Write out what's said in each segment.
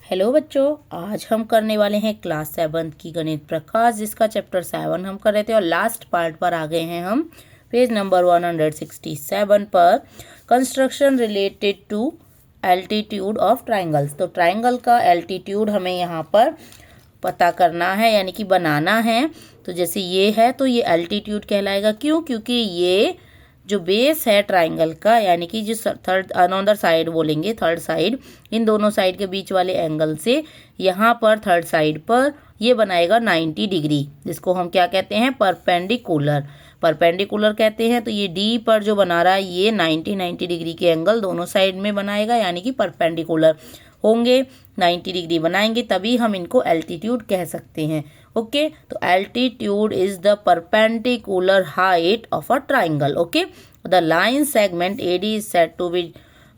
Hello बच्चों, आज हम करने वाले हैं क्लास 7 की गणित प्रकाश, जिसका चैप्टर 7 हम कर रहे थे और लास्ट पार्ट पर आ गए हैं हम पेज नंबर 167 पर। Construction related to altitude of triangles. तो ट्राइंगल का एल्टीट्यूड हमें यहाँ पर पता करना है, यानी कि बनाना है। तो जैसे ये है तो ये एल्टीट्यूड कहलाएगा। क्यों? क्योंकि ये जो बेस है ट्राइंगल का, यानी कि जो थर्ड अनदर साइड बोलेंगे, थर्ड साइड, इन दोनों साइड के बीच वाले एंगल से यहाँ पर थर्ड साइड पर ये बनाएगा 90 डिग्री, जिसको हम क्या कहते हैं? परपेंडिकुलर। परपेंडिकुलर कहते हैं। तो ये डी पर जो बना रहा है ये 90 डिग्री के एंगल दोनों साइड में बनाएगा, यानी कि परपेंडिकुलर होंगे। 90 डिग्री बनाएंगे तभी हम इनको एल्टीट्यूड कह सकते हैं। ओके, तो altitude is the perpendicular height of a triangle. Okay, the line segment AD is said to be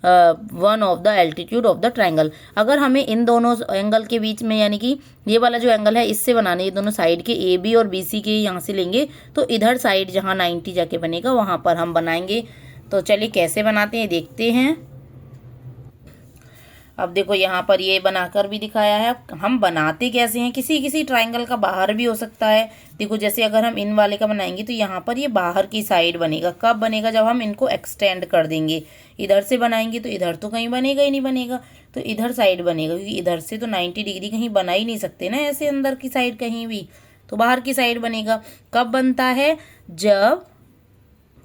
one of the altitude of the triangle. अगर हमें इन दोनों एंगल के बीच में, यानी कि ये वाला जो एंगल है इससे बनाने, ये दोनों साइड के ए बी और बी सी के यहाँ से लेंगे तो इधर साइड जहाँ 90 जाके बनेगा वहाँ पर हम बनाएंगे। तो चलिए कैसे बनाते हैं देखते हैं। अब देखो यहाँ पर ये बनाकर भी दिखाया है। हम बनाते कैसे हैं? किसी किसी ट्राइंगल का बाहर भी हो सकता है। देखो जैसे अगर हम इन वाले का बनाएंगे तो यहाँ पर ये बाहर की साइड बनेगा। कब बनेगा? जब हम इनको एक्सटेंड कर देंगे। इधर से बनाएंगे तो इधर तो कहीं बनेगा ही नहीं, बनेगा तो इधर साइड बनेगा, क्योंकि इधर से तो 90 डिग्री कहीं बना ही नहीं सकते ना ऐसे अंदर की साइड कहीं भी, तो बाहर की साइड बनेगा। कब बनता है? जब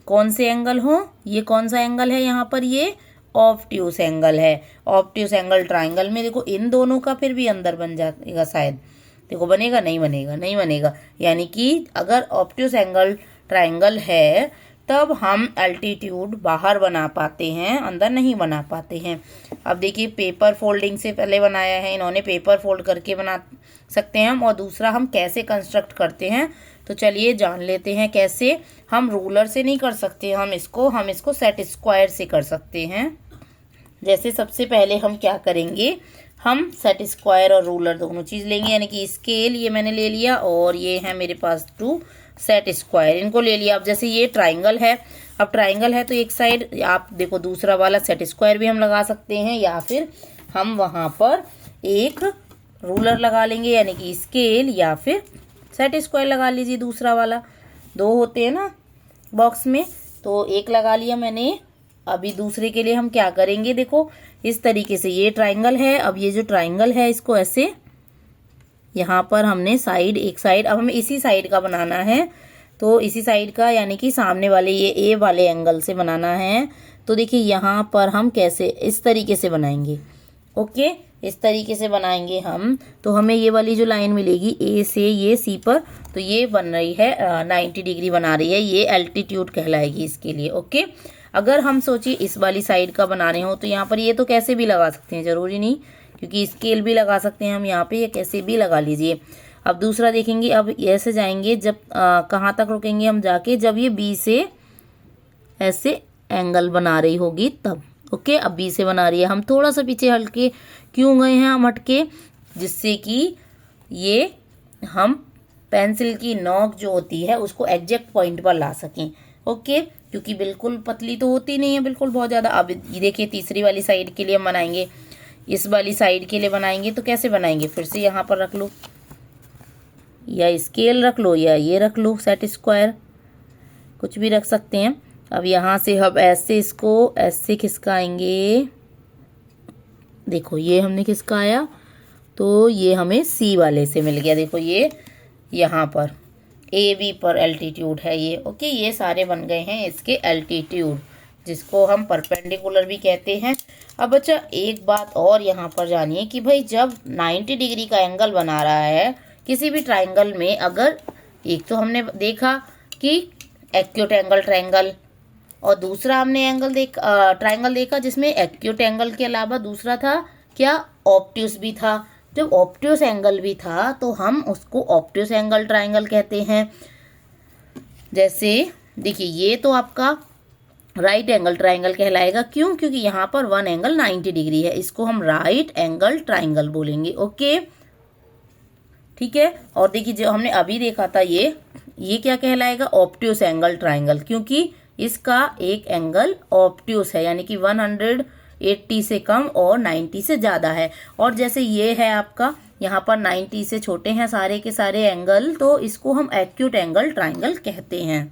कौन से एंगल हो? ये कौन सा एंगल है यहाँ पर? ये ऑब्ट्यूस एंगल है। ऑब्ट्यूस एंगल ट्राइंगल में देखो इन दोनों का फिर भी अंदर बन जाएगा शायद। देखो बनेगा? नहीं बनेगा, नहीं बनेगा। यानी कि अगर ऑब्ट्यूस एंगल ट्राइंगल है तब हम एल्टीट्यूड बाहर बना पाते हैं, अंदर नहीं बना पाते हैं। अब देखिए पेपर फोल्डिंग से पहले बनाया है इन्होंने, पेपर फोल्ड करके बना सकते हैं हम। और दूसरा हम कैसे कंस्ट्रक्ट करते हैं तो चलिए जान लेते हैं कैसे। हम रूलर से नहीं कर सकते, हम इसको सेट स्क्वायर से कर सकते हैं। जैसे सबसे पहले हम क्या करेंगे, हम सेट स्क्वायर और रूलर दोनों चीज़ लेंगे, यानी कि स्केल ये मैंने ले लिया और ये है मेरे पास 2 सेट स्क्वायर, इनको ले लिया। अब जैसे ये ट्राइंगल है, अब ट्राइंगल है तो एक साइड आप देखो दूसरा वाला सेट स्क्वायर भी हम लगा सकते हैं, या फिर हम वहाँ पर एक रूलर लगा लेंगे, यानी कि स्केल या फिर सेट स्क्वायर लगा लीजिए। दूसरा वाला 2 होते हैं ना बॉक्स में, तो एक लगा लिया मैंने। अभी दूसरे के लिए हम क्या करेंगे, देखो इस तरीके से ये ट्राइंगल है। अब ये जो ट्राइंगल है इसको ऐसे यहाँ पर हमने साइड, एक साइड, अब हमें इसी साइड का बनाना है। तो इसी साइड का, यानी कि सामने वाले ये ए वाले एंगल से बनाना है। तो देखिए यहाँ पर हम कैसे, इस तरीके से बनाएंगे। ओके, इस तरीके से बनाएंगे हम, तो हमें ये वाली जो लाइन मिलेगी ए से ये सी पर, तो ये बन रही है 90 डिग्री बना रही है, ये एल्टीट्यूड कहलाएगी इसके लिए। ओके, अगर हम सोचिए इस वाली साइड का बना रहे हो तो यहाँ पर ये तो कैसे भी लगा सकते हैं, ज़रूरी नहीं, क्योंकि स्केल भी लगा सकते हैं हम यहाँ पे, ये कैसे भी लगा लीजिए। अब दूसरा देखेंगे, अब ऐसे जाएंगे, जब कहाँ तक रुकेंगे हम जाके, जब ये बी से ऐसे एंगल बना रही होगी तब। ओके, अब बी से बना रही है, हम थोड़ा सा पीछे हल्के क्यों गए हैं हम हटके, जिससे कि ये हम पेंसिल की नोक जो होती है उसको एग्जैक्ट पॉइंट पर ला सकें। ओके, क्योंकि बिल्कुल पतली तो होती नहीं है, बिल्कुल बहुत ज़्यादा। अब ये देखिए तीसरी वाली साइड के लिए हम बनाएंगे, इस वाली साइड के लिए बनाएंगे तो कैसे बनाएंगे, फिर से यहाँ पर रख लो, या स्केल रख लो, या ये रख लो सेट स्क्वायर, कुछ भी रख सकते हैं। अब यहाँ से हम ऐसे इसको ऐसे खिसकाएंगे। देखो ये हमने खिसकाया तो ये हमें सी वाले से मिल गया। देखो ये यहाँ पर ए बी पर एल्टीट्यूड है ये। ओके, ये सारे बन गए हैं इसके एल्टीट्यूड, जिसको हम परपेंडिकुलर भी कहते हैं। अब बच्चा एक बात और यहाँ पर जानिए कि भाई जब 90 डिग्री का एंगल बना रहा है किसी भी ट्राइंगल में, अगर एक तो हमने देखा कि एक्यूट एंगल ट्राइंगल, और दूसरा हमने ट्राइंगल देखा जिसमें एक्यूट एंगल के अलावा दूसरा था क्या, ऑब्ट्यूस भी था। जब ऑब्ट्यूस एंगल भी था तो हम उसको ऑब्ट्यूस एंगल ट्राइंगल कहते हैं। जैसे देखिए ये तो आपका राइट एंगल ट्राइंगल कहलाएगा। क्यों? क्योंकि यहाँ पर 1 एंगल 90 डिग्री है, इसको हम राइट एंगल ट्राइंगल बोलेंगे। ओके, ठीक है। और देखिए जो हमने अभी देखा था ये क्या कहलाएगा, ऑब्ट्यूस एंगल ट्राइंगल, क्योंकि इसका एक एंगल ऑब्ट्यूस है, यानी कि 100 80 से कम और 90 से ज़्यादा है। और जैसे ये है आपका, यहाँ पर 90 से छोटे हैं सारे के सारे एंगल, तो इसको हम एक्यूट एंगल ट्राइंगल कहते हैं।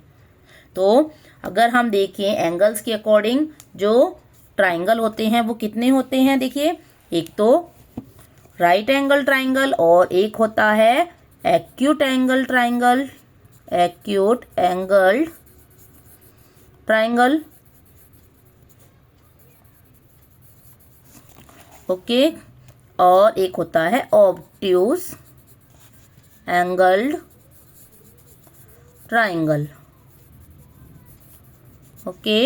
तो अगर हम देखें एंगल्स के अकॉर्डिंग जो ट्राइंगल होते हैं वो कितने होते हैं, देखिए एक तो राइट एंगल ट्राइंगल और एक होता है acute angle triangle, acute angle triangle, okay. और एक होता है ऑब्ट्यूज एंगल्ड ट्राइंगल, ओके।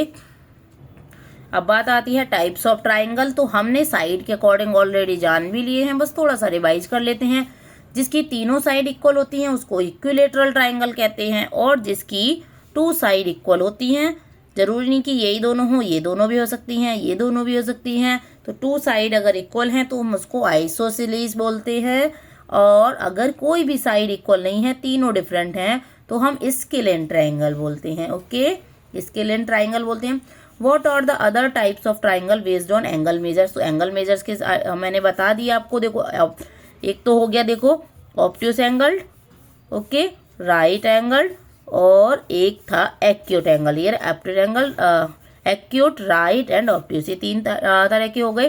अब बात आती है टाइप्स ऑफ ट्राइंगल। तो हमने साइड के अकॉर्डिंग ऑलरेडी जान भी लिए हैं, बस थोड़ा सा रिवाइज कर लेते हैं। जिसकी तीनों साइड इक्वल होती हैं उसको इक्विलेटरल ट्राइंगल कहते हैं, और जिसकी 2 साइड इक्वल होती हैं, जरूरी नहीं कि यही दोनों हो, ये दोनों भी हो सकती हैं, ये दोनों भी हो सकती हैं, तो 2 साइड अगर इक्वल हैं तो हम उसको आइसोसेलेस बोलते हैं। और अगर कोई भी साइड इक्वल नहीं है, तीनों डिफरेंट हैं, तो हम स्केलेन ट्राइंगल बोलते हैं, ओके, स्केलेन ट्राइंगल बोलते हैं। What are the other types of triangle based on angle measures. तो एंगल मेजर्स के मैंने बता दिया आपको, देखो एक तो हो गया देखो obtuse angle, okay, right angle, और एक था एक्यूट एंगल। ये acute angle, acute, right and obtuse, ये 3 तरह के हो गए,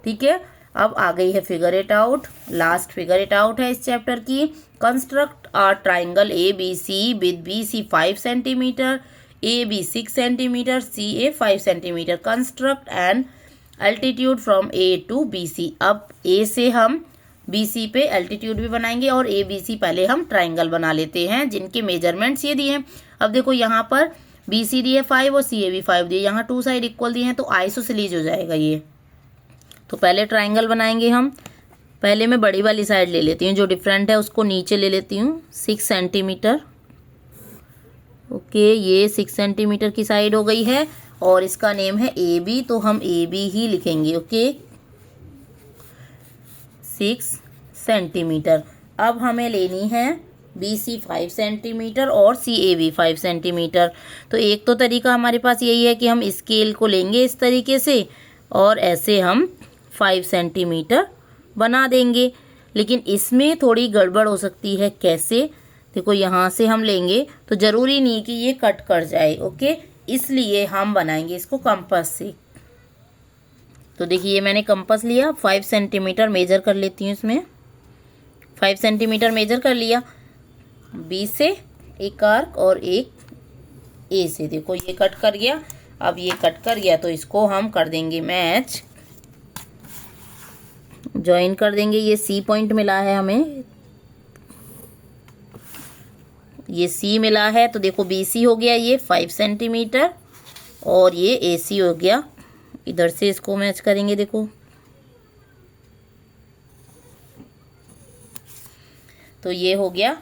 ठीक है। अब आ गई है figure it out, last figure it out है इस चैप्टर की। Construct a triangle A B C with B C 5 centimetre, A B 6 centimetre, C A 5 centimetre. Construct an altitude from A to B C. अब A से हम B C पे altitude भी बनाएंगे, और ए बी सी पहले हम ट्राइंगल बना लेते हैं जिनके मेजरमेंट्स ये दिए हैं। अब देखो यहाँ पर बी सी दिए 5 और सी ए भी 5 दिए, यहाँ 2 साइड इक्वल दिए हैं, तो आइसोसेलेस हो जाएगा ये। तो पहले ट्राइंगल बनाएंगे हम। पहले मैं बड़ी वाली साइड ले लेती हूँ, जो डिफरेंट है उसको नीचे ले लेती हूँ, 6 सेंटीमीटर, ओके। ये 6 सेंटीमीटर की साइड हो गई है, और इसका नेम है ए बी, तो हम ए बी ही लिखेंगे, ओके, 6 सेंटीमीटर। अब हमें लेनी है बी सी 5 सेंटीमीटर और सी ए भी 5 सेंटीमीटर। तो एक तो तरीका हमारे पास यही है कि हम स्केल को लेंगे इस तरीके से, और ऐसे हम 5 सेंटीमीटर बना देंगे। लेकिन इसमें थोड़ी गड़बड़ हो सकती है, कैसे, देखो यहाँ से हम लेंगे तो ज़रूरी नहीं कि ये कट कर जाए, ओके, इसलिए हम बनाएंगे इसको कंपास से। तो देखिए ये मैंने कंपास लिया, 5 सेंटीमीटर मेजर कर लेती हूँ इसमें, 5 सेंटीमीटर मेजर कर लिया। बी से एक आर्क और एक ए से, देखो ये कट कर गया। अब ये कट कर गया तो इसको हम कर देंगे मैच, ज्वाइन कर देंगे। ये सी पॉइंट मिला है हमें, ये सी मिला है, तो देखो बी सी हो गया ये 5 सेंटीमीटर, और ये ए सी हो गया। इधर से इसको मैच करेंगे, देखो तो ये हो गया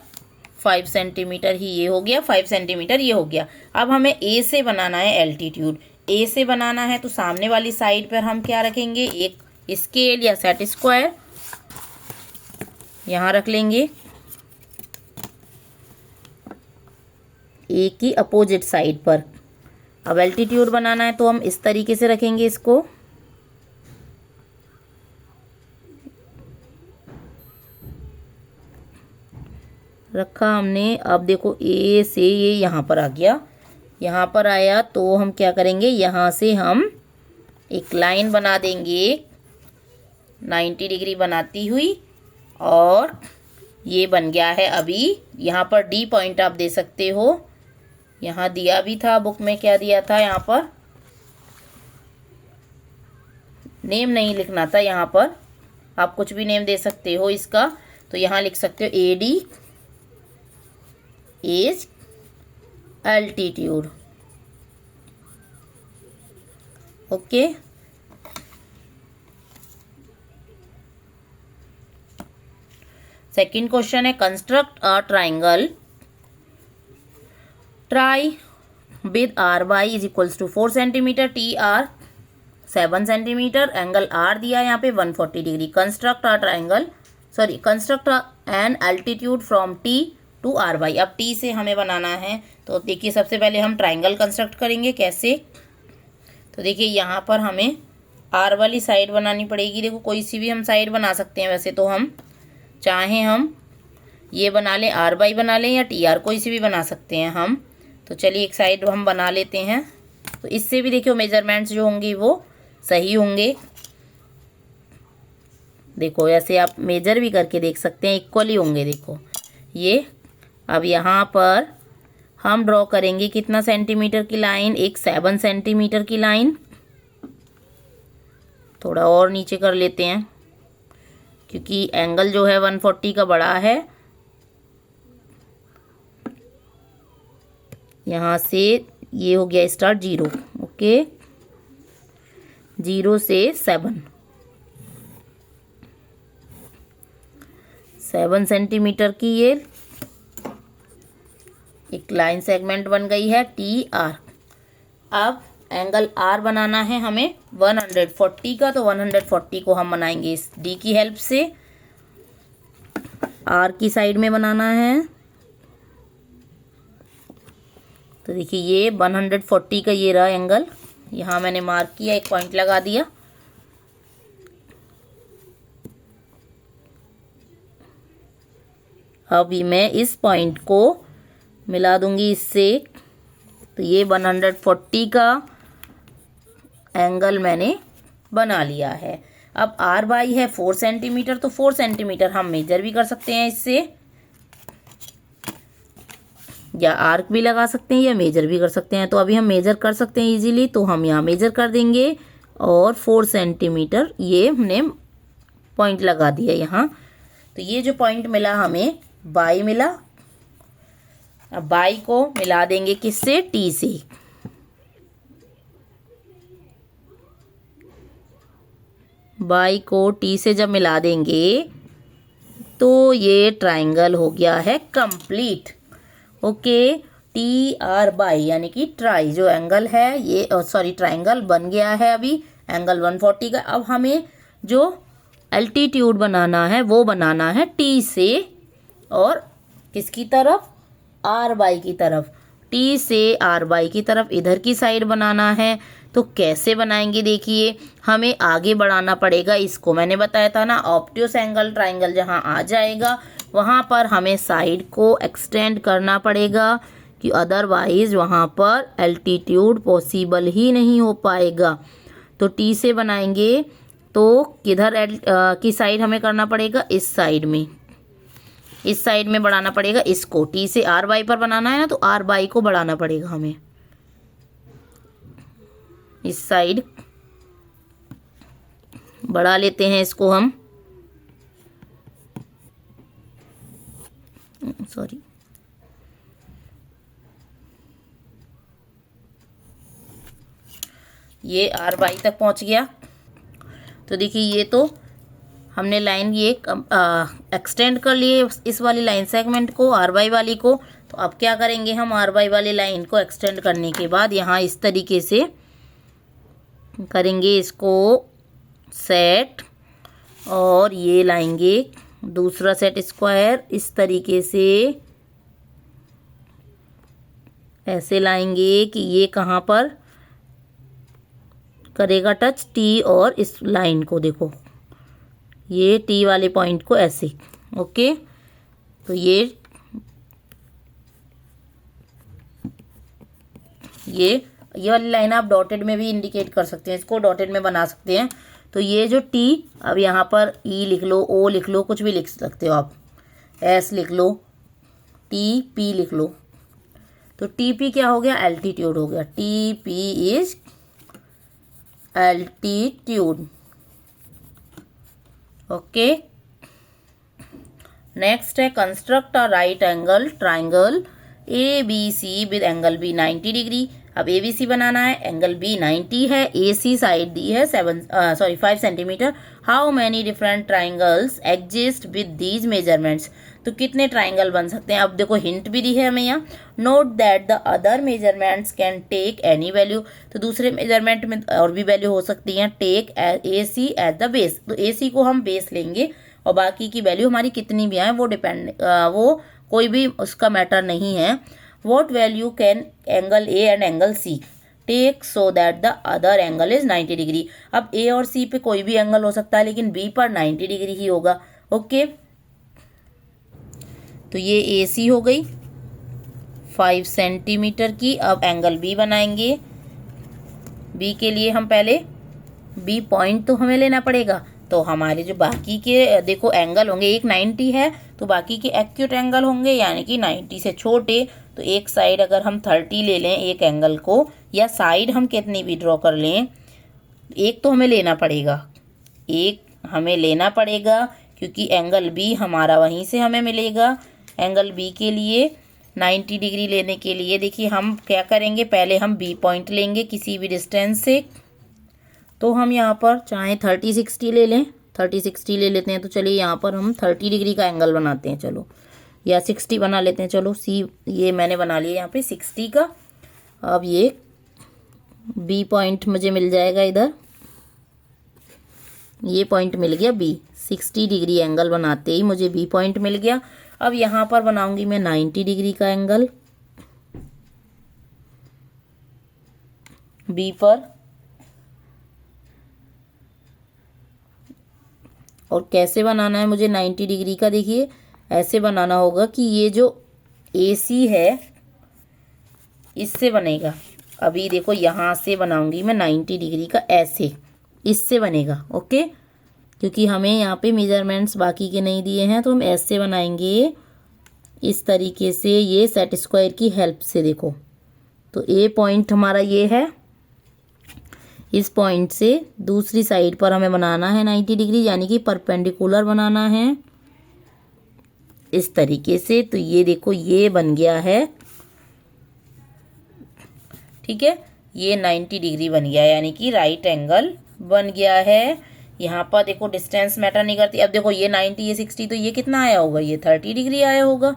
5 सेंटीमीटर ही, ये हो गया 5 सेंटीमीटर, ये हो गया। अब हमें ए से बनाना है एल्टीट्यूड। ए से बनाना है तो सामने वाली साइड पर हम क्या रखेंगे, एक स्केल या सेट स्क्वायर यहाँ रख लेंगे, ए की अपोजिट साइड पर। अब एल्टीट्यूड बनाना है तो हम इस तरीके से रखेंगे इसको, रखा हमने। अब देखो ए से ये यहाँ पर आ गया, यहाँ पर आया तो हम क्या करेंगे, यहाँ से हम एक लाइन बना देंगे 90 डिग्री बनाती हुई, और ये बन गया है। अभी यहाँ पर डी पॉइंट आप दे सकते हो, यहाँ दिया भी था बुक में, क्या दिया था यहाँ पर, नेम नहीं लिखना था यहाँ पर, आप कुछ भी नेम दे सकते हो इसका। तो यहाँ लिख सकते हो A D is altitude, okay. Second question है construct a triangle TRY with R Y is equals to 4 centimetre, T R 7 centimetre, angle R दिया यहाँ पे 140 degree. Construct a triangle, sorry construct an altitude from T to R Y. अब T से हमें बनाना है, तो देखिए सबसे पहले हम ट्राइंगल कंस्ट्रक्ट करेंगे। कैसे, तो देखिए यहाँ पर हमें आर वाली साइड बनानी पड़ेगी। देखो कोई सी भी हम साइड बना सकते हैं, वैसे तो हम चाहें हम ये बना लें, आर बाई बना लें या टी आर, कोई सी भी बना सकते हैं हम। तो चलिए एक साइड हम बना लेते हैं। तो इससे भी देखियो मेजरमेंट्स जो होंगे वो सही होंगे। देखो ऐसे आप मेजर भी करके देख सकते हैं, इक्वली होंगे। देखो ये अब यहाँ पर हम ड्रॉ करेंगे कितना सेंटीमीटर की लाइन, एक 7 सेंटीमीटर की लाइन। थोड़ा और नीचे कर लेते हैं क्योंकि एंगल जो है 140 का बड़ा है। यहाँ से ये हो गया स्टार्ट 0, ओके, 0 से 7 सेंटीमीटर की ये एक लाइन सेगमेंट बन गई है टी आर। अब एंगल आर बनाना है हमें 140 का, तो 140 को हम बनाएंगे इस डी की हेल्प से। आर की साइड में बनाना है। तो देखिए ये 140 का ये रहा एंगल, यहाँ मैंने मार्क किया, एक पॉइंट लगा दिया। अब मैं इस पॉइंट को मिला दूंगी इससे। तो ये 140 का एंगल मैंने बना लिया है। अब आर बाई है 4 सेंटीमीटर, तो 4 सेंटीमीटर हम मेजर भी कर सकते हैं इससे, या आर्क भी लगा सकते हैं या मेजर भी कर सकते हैं। तो अभी हम मेजर कर सकते हैं इजीली, तो हम यहाँ मेजर कर देंगे और 4 सेंटीमीटर ये हमने पॉइंट लगा दिया यहाँ। तो ये जो पॉइंट मिला हमें बाई मिला। अब बाई को मिला देंगे किससे, टी से। बाई को टी से जब मिला देंगे तो ये ट्राइंगल हो गया है complete, okay. T R by यानी कि ट्राई जो एंगल है ये, सॉरी ट्राइंगल बन गया है अभी एंगल 140 का। अब हमें जो एल्टीट्यूड बनाना है वो बनाना है टी से, और किसकी तरफ, आर बाई की तरफ। टी से आर बाई की तरफ इधर की साइड बनाना है। तो कैसे बनाएंगे, देखिए हमें आगे बढ़ाना पड़ेगा इसको। मैंने बताया था ना ऑब्ट्यूस एंगल ट्राइंगल जहाँ आ जाएगा वहाँ पर हमें साइड को एक्सटेंड करना पड़ेगा, कि अदरवाइज वहाँ पर एल्टीट्यूड पॉसिबल ही नहीं हो पाएगा। तो टी से बनाएंगे तो किधर की साइड हमें करना पड़ेगा, इस साइड में, इस साइड में बढ़ाना पड़ेगा इसको। टी से आर बाई पर बनाना है ना, तो आर बाई को बढ़ाना पड़ेगा हमें इस साइड। बढ़ा लेते हैं इसको हम, सॉरी, ये आर बाई तक पहुंच गया। तो देखिए ये तो हमने लाइन ये एक्सटेंड कर लिए इस वाली लाइन सेगमेंट को, आर बाई वाली को। तो अब क्या करेंगे हम, आर बाई वाली लाइन को एक्सटेंड करने के बाद यहाँ इस तरीके से करेंगे इसको सेट, और ये लाएंगे दूसरा सेट स्क्वायर इस तरीके से, ऐसे लाएंगे कि ये कहाँ पर करेगा टच, टी और इस लाइन को। देखो ये टी वाले पॉइंट को ऐसे, ओके। तो ये वाली लाइन आप डॉटेड में भी इंडिकेट कर सकते हैं, इसको डॉटेड में बना सकते हैं। तो ये जो टी, अब यहाँ पर ई लिख लो, ओ लिख लो, कुछ भी लिख सकते हो आप, एस लिख लो, टी पी लिख लो। तो टी पी क्या हो गया, एल्टीट्यूड हो गया। T P is altitude, okay. Next है construct a right angle triangle A B C with angle B 90 degree. अब ए बी सी बनाना है, एंगल बी 90 है, ए सी साइड दी है 5 centimetre. How many different triangles exist with these measurements. तो कितने triangle बन सकते हैं। अब देखो हिंट भी दी है हमें यहाँ, note that the other measurements can take any value. तो दूसरे मेजरमेंट में और भी वैल्यू हो सकती हैं। Take A C as the base, तो ए सी को हम बेस लेंगे और बाकी की वैल्यू हमारी कितनी भी आए वो कोई भी उसका मैटर नहीं है। What value can angle A and angle C take so that the other angle is 90 degree. अब ए और सी पे कोई भी एंगल हो सकता है, लेकिन बी पर 90 डिग्री ही होगा। ओके, तो ये ए सी हो गई 5 सेंटीमीटर की। अब एंगल बी बनाएंगे। बी के लिए हम पहले बी पॉइंट तो हमें लेना पड़ेगा, तो हमारे जो बाकी के देखो एंगल होंगे, एक 90 है तो बाकी के एक्यूट एंगल होंगे यानी कि 90 से छोटे। तो एक साइड अगर हम 30 ले लें एक एंगल को, या साइड हम कितनी भी ड्रॉ कर लें, एक तो हमें लेना पड़ेगा, एक हमें लेना पड़ेगा क्योंकि एंगल बी हमारा वहीं से हमें मिलेगा। एंगल बी के लिए 90 डिग्री लेने के लिए देखिए हम क्या करेंगे, पहले हम बी पॉइंट लेंगे किसी भी डिस्टेंस से। तो हम यहाँ पर चाहे 30-60 ले लें, 30-60 ले लेते हैं। तो चलिए यहाँ पर हम 30 डिग्री का एंगल बनाते हैं, चलो, या 60 बना लेते हैं। चलो सी ये मैंने बना लिया यहाँ पे 60 का। अब ये बी पॉइंट मुझे मिल जाएगा इधर, ये पॉइंट मिल गया बी। 60 डिग्री एंगल बनाते ही मुझे बी पॉइंट मिल गया। अब यहाँ पर बनाऊंगी मैं 90 डिग्री का एंगल बी पर। और कैसे बनाना है मुझे 90 डिग्री का, देखिए ऐसे बनाना होगा कि ये जो AC है इससे बनेगा। अभी देखो यहाँ से बनाऊंगी मैं 90 डिग्री का, ऐसे इससे बनेगा। ओके, क्योंकि हमें यहाँ पे मेजरमेंट्स बाकी के नहीं दिए हैं तो हम ऐसे बनाएंगे इस तरीके से, ये सेट स्क्वायर की हेल्प से। देखो तो ए पॉइंट हमारा ये है, इस पॉइंट से दूसरी साइड पर हमें बनाना है 90 डिग्री, यानी कि परपेंडिकुलर बनाना है इस तरीके से। तो ये देखो ये बन गया है, ठीक है, ये 90 डिग्री बन गया यानी कि राइट एंगल बन गया है। यहाँ पर देखो डिस्टेंस मैटर नहीं करती। अब देखो ये 90 ये 60, तो ये कितना आया होगा, ये 30 डिग्री आया होगा।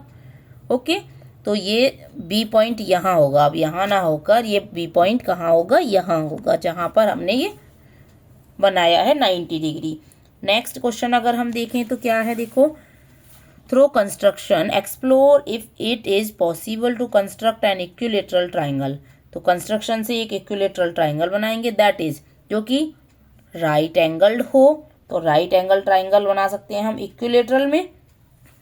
ओके, तो ये बी पॉइंट यहाँ होगा। अब यहाँ ना होकर ये बी पॉइंट कहाँ होगा, यहाँ होगा जहाँ पर हमने ये बनाया है 90 डिग्री। नेक्स्ट क्वेश्चन अगर हम देखें तो क्या है, देखो, through construction explore if it is possible to construct an equilateral triangle. तो कंस्ट्रक्शन से एक इक्विलेटरल ट्राइंगल बनाएंगे दैट इज, जो कि राइट एंगल्ड हो। तो राइट एंगल ट्राइंगल बना सकते हैं हम इक्विलेटरल में?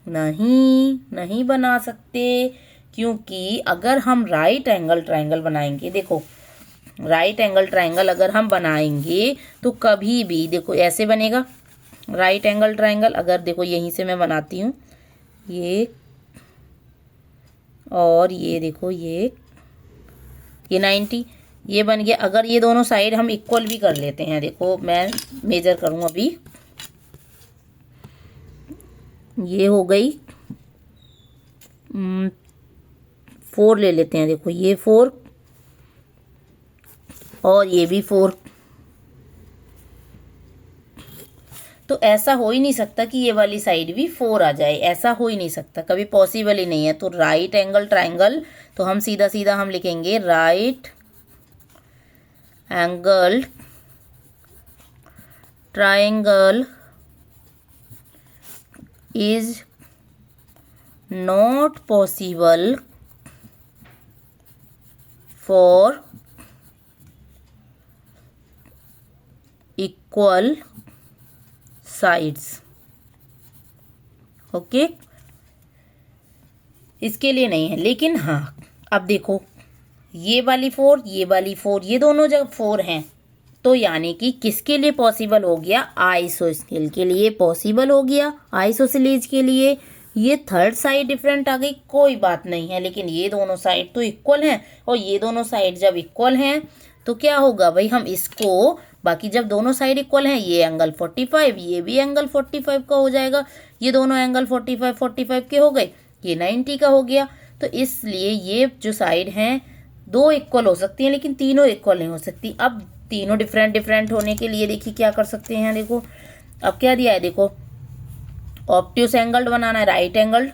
नहीं बना सकते, क्योंकि अगर हम राइट एंगल ट्राइंगल बनाएंगे, देखो राइट एंगल ट्राइंगल अगर हम बनाएंगे तो कभी भी देखो ऐसे बनेगा राइट एंगल ट्राइंगल। अगर देखो यहीं से मैं बनाती हूँ ये, और ये देखो ये 90 ये बन गया। अगर ये दोनों साइड हम इक्वल भी कर लेते हैं, देखो मैं मेजर करूँ अभी, ये हो गई 4 ले लेते हैं। देखो ये 4 और ये भी 4। तो ऐसा हो ही नहीं सकता कि ये वाली साइड भी 4 आ जाए, ऐसा हो ही नहीं सकता, कभी पॉसिबल ही नहीं है। तो राइट एंगल ट्राइंगल, तो हम सीधा सीधा हम लिखेंगे right angle triangle is not possible for equal sides। Okay, इसके लिए नहीं है। लेकिन हाँ, अब देखो ये वाली 4 ये वाली 4, ये दोनों जब 4 हैं तो यानी कि किसके लिए पॉसिबल हो गया, आइसोस्केल के लिए पॉसिबल हो गया। आइसोसेलेज के लिए ये थर्ड साइड डिफरेंट आ गई, कोई बात नहीं है, लेकिन ये दोनों साइड तो इक्वल हैं। और ये दोनों साइड जब इक्वल हैं तो क्या होगा भाई, हम इसको, बाकी जब दोनों साइड इक्वल हैं, ये एंगल 45 ये भी एंगल 45 का हो जाएगा, ये दोनों एंगल 45 के हो गए, ये 90 का हो गया। तो इसलिए ये जो साइड हैं दो इक्वल हो सकती हैं, लेकिन तीनों इक्वल नहीं हो सकती। अब तीनों डिफरेंट होने के लिए देखिए क्या कर सकते हैं, देखो अब क्या दिया है, देखो ऑब्ट्यूस एंगल्ड बनाना है, राइट एंगल्ड।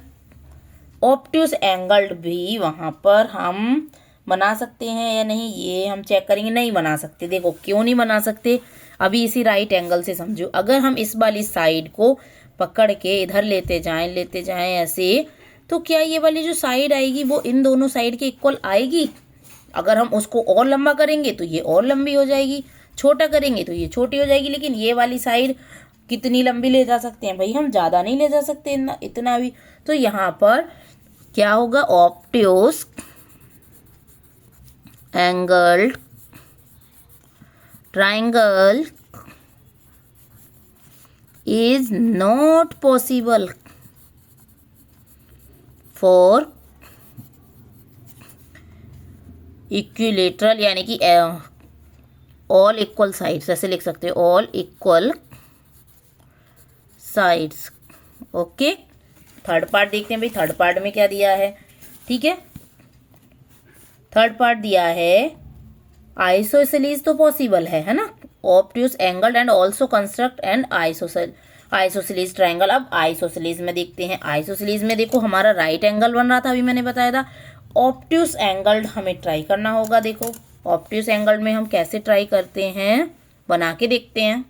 ऑब्ट्यूस एंगल्ड भी वहाँ पर हम बना सकते हैं या नहीं, ये हम चेक करेंगे। नहीं बना सकते। देखो क्यों नहीं बना सकते, अभी इसी राइट एंगल से समझो। अगर हम इस वाली साइड को पकड़ के इधर लेते जाएं ऐसे, तो क्या ये वाली जो साइड आएगी वो इन दोनों साइड के इक्वल आएगी? अगर हम उसको और लंबा करेंगे तो ये और लंबी हो जाएगी, छोटा करेंगे तो ये छोटी हो जाएगी। लेकिन ये वाली साइड कितनी लंबी ले जा सकते हैं भाई, हम ज़्यादा नहीं ले जा सकते इतना भी। तो यहाँ पर क्या होगा, obtuse angled triangle is not possible for equilateral, यानी कि ऑल इक्वल साइड्स, ऐसे लिख सकते हो, all equal sides. Okay, third part देखते हैं भाई, थर्ड पार्ट में क्या दिया है। ठीक है, थर्ड पार्ट दिया है आइसोसेलेस तो पॉसिबल है ना, obtuse angle and also construct and isosceles triangle. अब आइसोसेलेस में देखते हैं, आइसोसेलेस में देखो हमारा राइट एंगल बन रहा था, अभी मैंने बताया था। ऑब्ट्यूस एंगल हमें ट्राई करना होगा। देखो ऑब्ट्यूस एंगल में हम कैसे ट्राई करते हैं, बना के देखते हैं।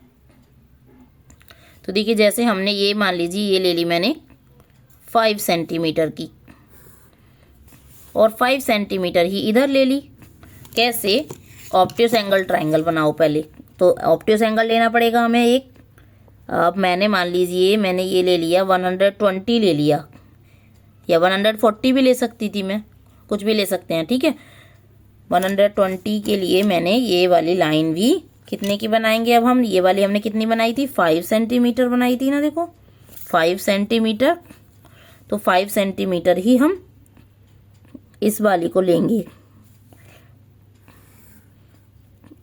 तो देखिए जैसे हमने ये मान लीजिए ये ले ली मैंने 5 सेंटीमीटर की, और 5 सेंटीमीटर ही इधर ले ली। कैसे, ऑब्ट्यूस एंगल ट्राइंगल बनाओ पहले। तो ऑब्ट्यूस एंगल लेना पड़ेगा हमें एक। अब मैंने मान लीजिए मैंने ये ले लिया 120 ले लिया, या 140 भी ले सकती थी मैं, कुछ भी ले सकते हैं। ठीक है, 120 के लिए मैंने ये वाली लाइन भी कितने की बनाएंगे अब हम, ये वाली हमने कितनी बनाई थी, 5 सेंटीमीटर बनाई थी ना। देखो 5 सेंटीमीटर, तो 5 सेंटीमीटर ही हम इस वाली को लेंगे।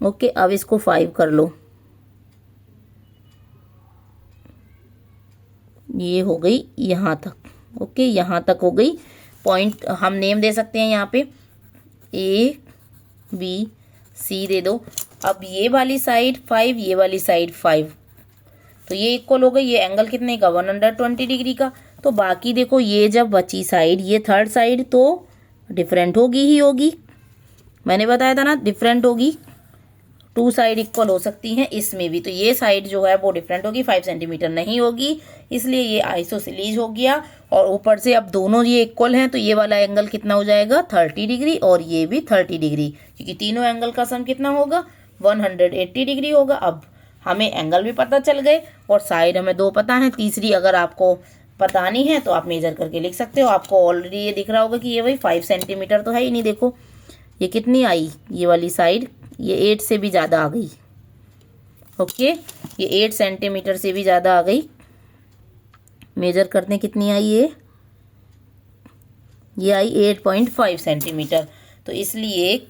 ओके, अब इसको 5 कर लो, ये हो गई यहाँ तक। ओके, यहाँ तक हो गई। पॉइंट हम नेम दे सकते हैं यहाँ पे, ए बी सी दे दो। अब ये वाली साइड 5, ये वाली साइड 5, तो ये इक्वल हो गई। ये एंगल कितने का, 120 डिग्री का। तो बाकी देखो ये जब बची साइड, ये थर्ड साइड तो डिफरेंट होगी ही होगी, मैंने बताया था ना डिफरेंट होगी। 2 साइड इक्वल हो सकती हैं इसमें भी, तो ये साइड जो है वो डिफरेंट होगी, 5 सेंटीमीटर नहीं होगी, इसलिए ये आइसोसेलेस हो गया। और ऊपर से अब दोनों ये इक्वल हैं, तो ये वाला एंगल कितना हो जाएगा, 30 डिग्री, और ये भी 30 डिग्री, क्योंकि तीनों एंगल का सम कितना होगा, 180 डिग्री होगा। अब हमें एंगल भी पता चल गए और साइड हमें 2 पता है, तीसरी अगर आपको पता नहीं है तो आप मेजर करके लिख सकते हो। आपको ऑलरेडी ये दिख रहा होगा कि ये भाई 5 सेंटीमीटर तो है ही नहीं। देखो ये कितनी आई, ये वाली साइड ये 8 से भी ज़्यादा आ गई। ओके, ये 8 सेंटीमीटर से भी ज़्यादा आ गई। मेजर करते कितनी आई, ये आई 8.5 सेंटीमीटर। तो इसलिए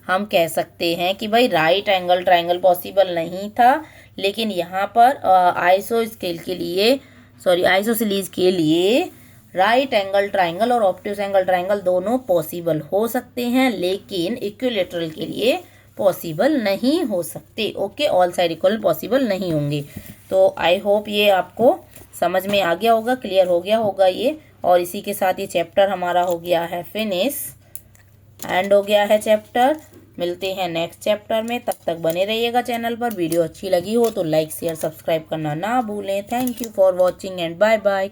हम कह सकते हैं कि भाई राइट एंगल ट्राइंगल पॉसिबल नहीं था, लेकिन यहाँ पर आइसोसेलेस के लिए राइट एंगल ट्राइंगल और ऑब्ट्यूस एंगल ट्राइंगल दोनों पॉसिबल हो सकते हैं, लेकिन इक्विलेटरल के लिए पॉसिबल नहीं हो सकते। Okay, all side equal possible नहीं होंगे। तो आई होप ये आपको समझ में आ गया होगा, क्लियर हो गया होगा ये। और इसी के साथ ये चैप्टर हमारा हो गया है फिनिश, एंड हो गया है चैप्टर। मिलते हैं नेक्स्ट चैप्टर में, तब तक बने रहिएगा चैनल पर। वीडियो अच्छी लगी हो तो लाइक शेयर सब्सक्राइब करना ना भूलें। Thank you for watching and bye bye.